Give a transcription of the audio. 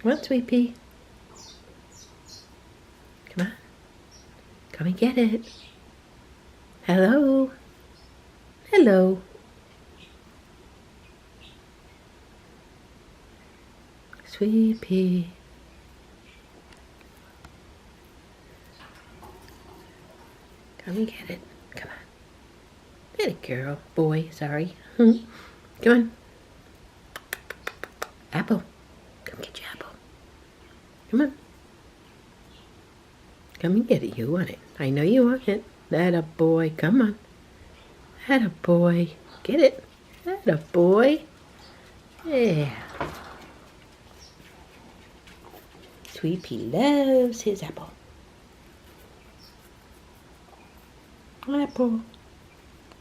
Come on, Sweetpea. Come on. Come and get it. Hello. Hello. Sweetpea. Come and get it. Come on. Get it, girl. Boy, sorry. Come on. Apple. Come get your apple. Come on. Come and get it. You want it. I know you want it. That a boy. Come on. That a boy. Get it. That a boy. Yeah. Sweetpea loves his apple. Apple.